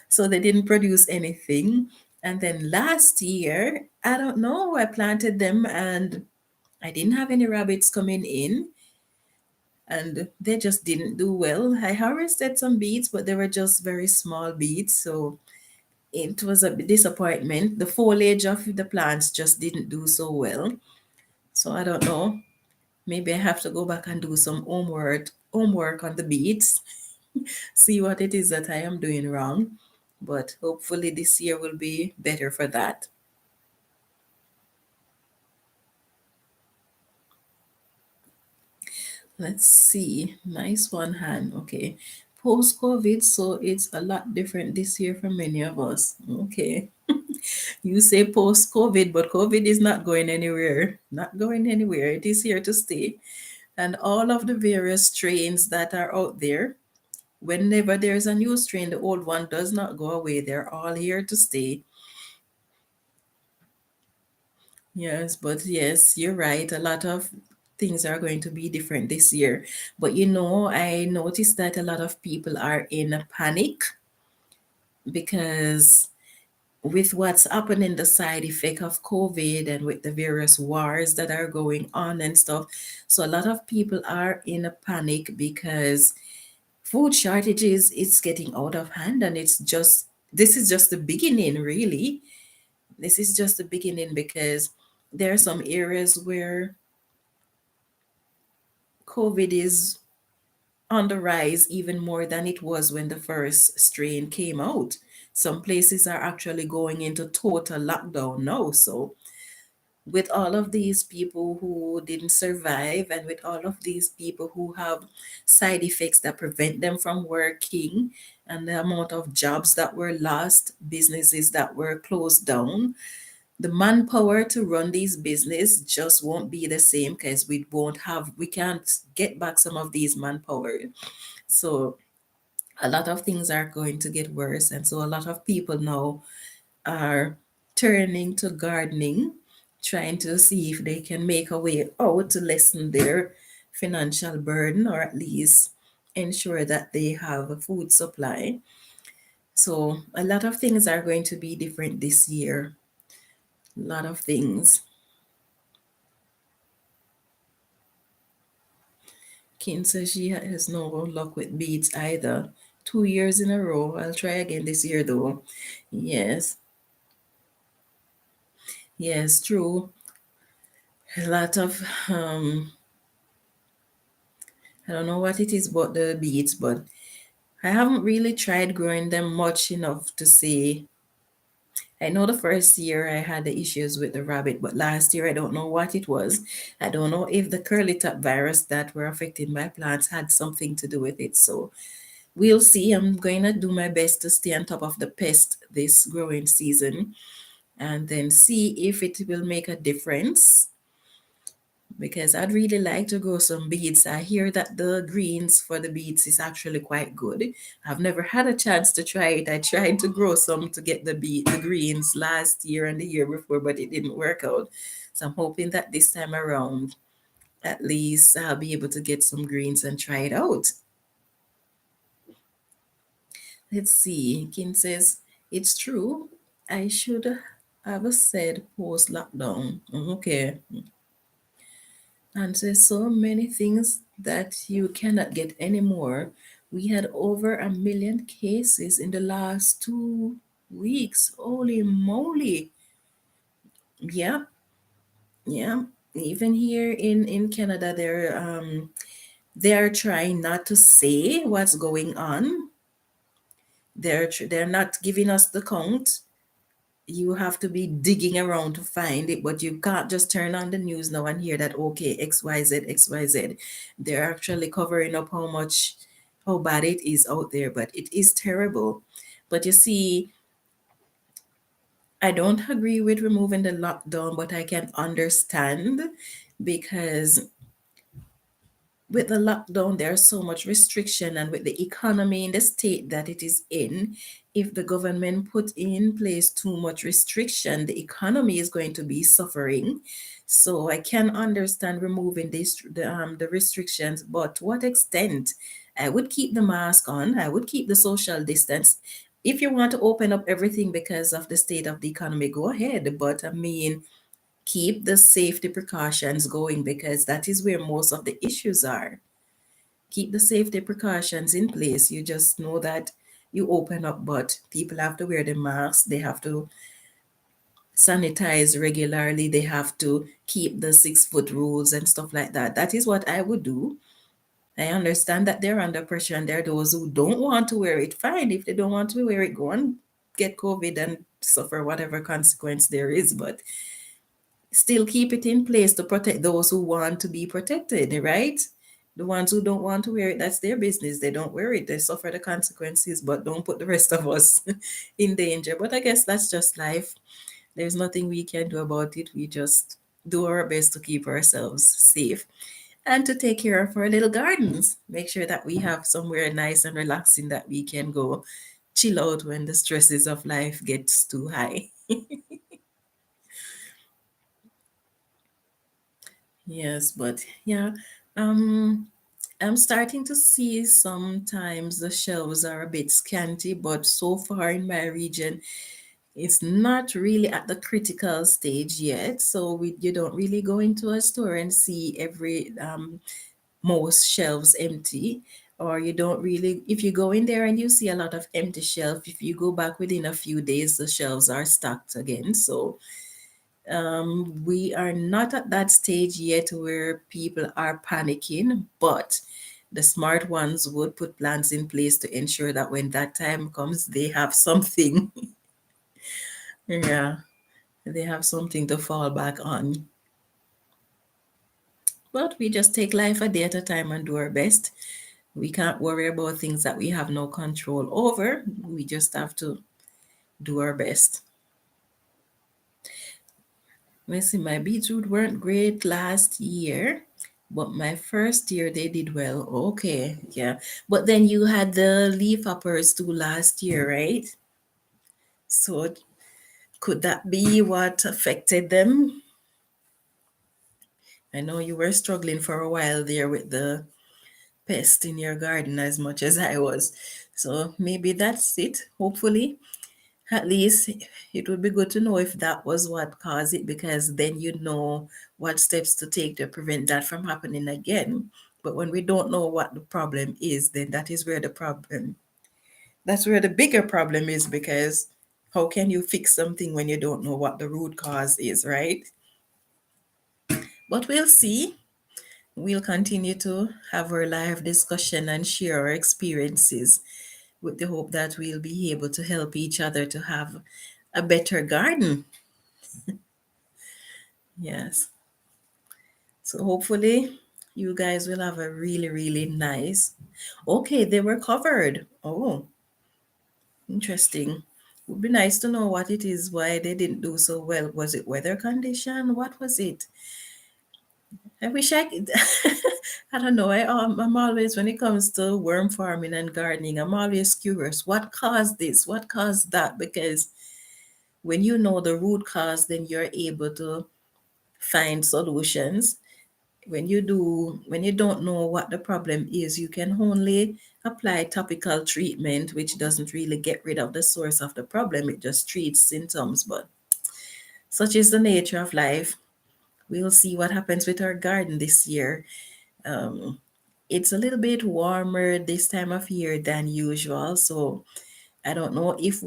so they didn't produce anything. And then last year, I don't know, I planted them and I didn't have any rabbits coming in, and they just didn't do well. I harvested some beets, but they were just very small beets, so it was a disappointment. The foliage of the plants just didn't do so well. So I don't know. Maybe I have to go back and do some homework on the beets, see what it is that I am doing wrong. But hopefully this year will be better for that. Let's see. Nice one, Han. Okay. Post COVID, so it's a lot different this year for many of us. Okay. You say post COVID, but COVID is not going anywhere. Not going anywhere. It is here to stay. And all of the various strains that are out there, whenever there's a new strain, the old one does not go away. They're all here to stay. Yes, but yes, you're right. A lot of things are going to be different this year. But I noticed that a lot of people are in a panic because with what's happening, the side effect of COVID and with the various wars that are going on and stuff. So a lot of people are in a panic because food shortages, it's getting out of hand, and this is just the beginning, really. This is just the beginning because there are some areas where COVID is on the rise even more than it was when the first strain came out. Some places are actually going into total lockdown now. So, with all of these people who didn't survive, and with all of these people who have side effects that prevent them from working, and the amount of jobs that were lost, businesses that were closed down, the manpower to run these business just won't be the same because we can't get back some of these manpower. So a lot of things are going to get worse, and so a lot of people now are turning to gardening, trying to see if they can make a way out to lessen their financial burden, or at least ensure that they have a food supply. So a lot of things are going to be different this year. A lot of things. Kim says she has no luck with beets either. 2 years in a row. I'll try again this year though. Yes, yes, true. A lot of I don't know what it is about the beets, but I haven't really tried growing them much enough to say. I know the first year I had the issues with the rabbit, but last year I don't know what it was. I don't know if the curly top virus that were affecting my plants had something to do with it. So we'll see. I'm going to do my best to stay on top of the pest this growing season and then see if it will make a difference, because I'd really like to grow some beets. I hear that the greens for the beets is actually quite good. I've never had a chance to try it. I tried to grow some to get the greens last year and the year before, but it didn't work out. So I'm hoping that this time around At least I'll be able to get some greens and try it out. Let's see. Kin says, it's true. I should have said post lockdown. Okay. And there's so many things that you cannot get anymore. We had over 1 million cases in the last 2 weeks. Holy moly. Yeah, yeah. Even here in Canada, they're trying not to say what's going on. They're not giving us the count. You have to be digging around to find it, but you can't just turn on the news now and hear that, okay, XYZ, XYZ. They're actually covering up how bad it is out there, but it is terrible. But you see, I don't agree with removing the lockdown, but I can understand because with the lockdown, there's so much restriction, and with the economy in the state that it is in, if the government put in place too much restriction, the economy is going to be suffering. So I can understand removing the restrictions, but to what extent? I would keep the mask on. I would keep the social distance. If you want to open up everything because of the state of the economy, go ahead. But I mean, keep the safety precautions going because that is where most of the issues are. Keep the safety precautions in place. You just know that you open up, but people have to wear the masks, they have to sanitize regularly, they have to keep the 6 foot rules and stuff like that. That is what I would do. I understand that they're under pressure and there are those who don't want to wear it. Fine, if they don't want to wear it, go and get COVID and suffer whatever consequence there is. But still keep it in place to protect those who want to be protected, right? The ones who don't want to wear it, that's their business. They don't wear it, they suffer the consequences, but don't put the rest of us in danger. But I guess that's just life. There's nothing we can do about it. We just do our best to keep ourselves safe and to take care of our little gardens. Make sure that we have somewhere nice and relaxing that we can go chill out when the stresses of life gets too high. Yes, but yeah, um, I'm starting to see sometimes the shelves are a bit scanty, but so far in my region, it's not really at the critical stage yet. So you don't really go into a store and see every most shelves empty, or you don't really. If you go in there and you see a lot of empty shelf, if you go back within a few days, the shelves are stocked again. So we are not at that stage yet where people are panicking, but the smart ones would put plans in place to ensure that when that time comes, they have something. Yeah, they have something to fall back on. But we just take life a day at a time and do our best. We can't worry about things that we have no control over. We just have to do our best. Let's see, my beetroot weren't great last year, but my first year they did well. Okay, yeah. But then you had the leaf hoppers too last year, right? So could that be what affected them? I know you were struggling for a while there with the pest in your garden as much as I was. So maybe that's it, hopefully. At least it would be good to know if that was what caused it, because then you know what steps to take to prevent that from happening again. But when we don't know what the problem is, then that's where the bigger problem is, because how can you fix something when you don't know what the root cause is, right? But we'll see. We'll continue to have our live discussion and share our experiences with the hope that we'll be able to help each other to have a better garden. Yes. So hopefully you guys will have a really, really nice. Okay, they were covered. Oh, interesting. Would be nice to know what it is, why they didn't do so well. Was it weather condition? What was it? I wish I could. I don't know. I'm always, when it comes to worm farming and gardening, I'm always curious. What caused this? What caused that? Because when you know the root cause, then you're able to find solutions. when you don't know what the problem is, you can only apply topical treatment, which doesn't really get rid of the source of the problem. It just treats symptoms. But such is the nature of life. We'll see what happens with our garden this year. Um, it's a little bit warmer this time of year than usual, so I don't know if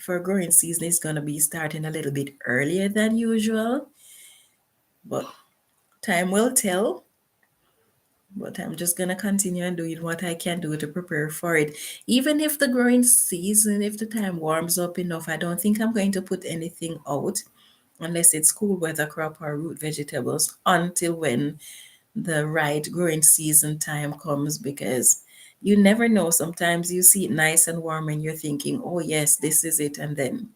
our growing season is gonna be starting a little bit earlier than usual, but time will tell. But I'm just gonna continue and doing what I can do to prepare for it. Even if the growing season, if the time warms up enough, I don't think I'm going to put anything out unless it's cool weather crop or root vegetables until when the right growing season time comes, because you never know. Sometimes you see it nice and warm and you're thinking, oh yes, this is it, and then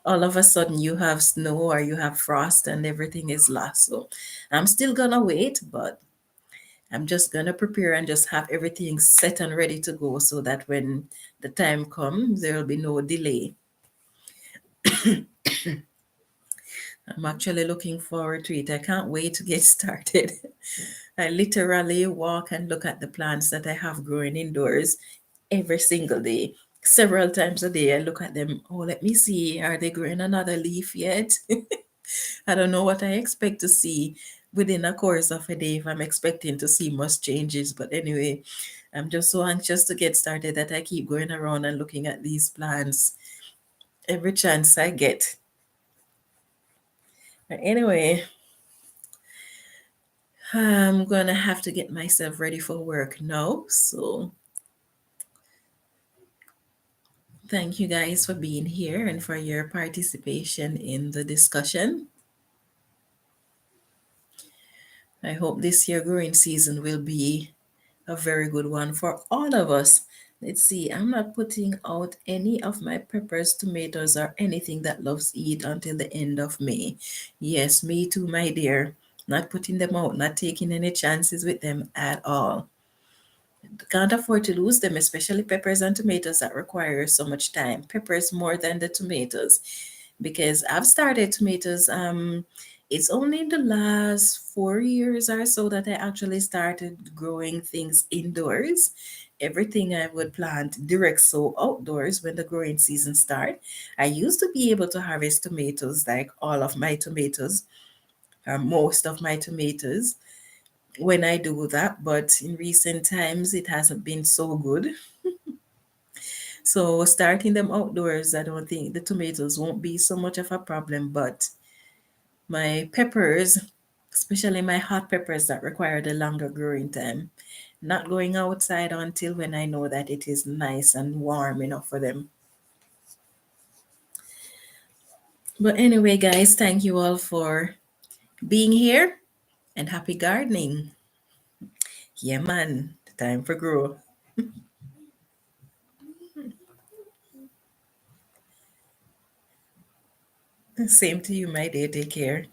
all of a sudden you have snow or you have frost and everything is lost. So I'm still gonna wait, but I'm just gonna prepare and just have everything set and ready to go so that when the time comes, there will be no delay. I'm actually looking forward to it. I can't wait to get started. I literally walk and look at the plants that I have growing indoors every single day. Several times a day, I look at them. Oh, let me see. Are they growing another leaf yet? I don't know what I expect to see within a course of a day if I'm expecting to see much changes. But anyway, I'm just so anxious to get started that I keep going around and looking at these plants every chance I get. But anyway, I'm gonna have to get myself ready for work now. So thank you guys for being here and for your participation in the discussion. I hope this year growing season will be a very good one for all of us. Let's see, I'm not putting out any of my peppers, tomatoes, or anything that loves eat until the end of May. Yes, me too, my dear. Not putting them out, not taking any chances with them at all. Can't afford to lose them, especially peppers and tomatoes that require so much time. Peppers more than the tomatoes, because I've started tomatoes. It's only in the last 4 years or so that I actually started growing things indoors. Everything I would plant direct sow outdoors when the growing season start. I used to be able to harvest tomatoes, like all of my tomatoes, or most of my tomatoes, when I do that, but in recent times it hasn't been so good. So starting them outdoors, I don't think the tomatoes won't be so much of a problem, but my peppers, especially my hot peppers that require the longer growing time, not going outside until when I know that it is nice and warm enough for them. But anyway, guys, thank you all for being here and happy gardening. Yeah, man, time for grow. Same to you, my dear. Take care.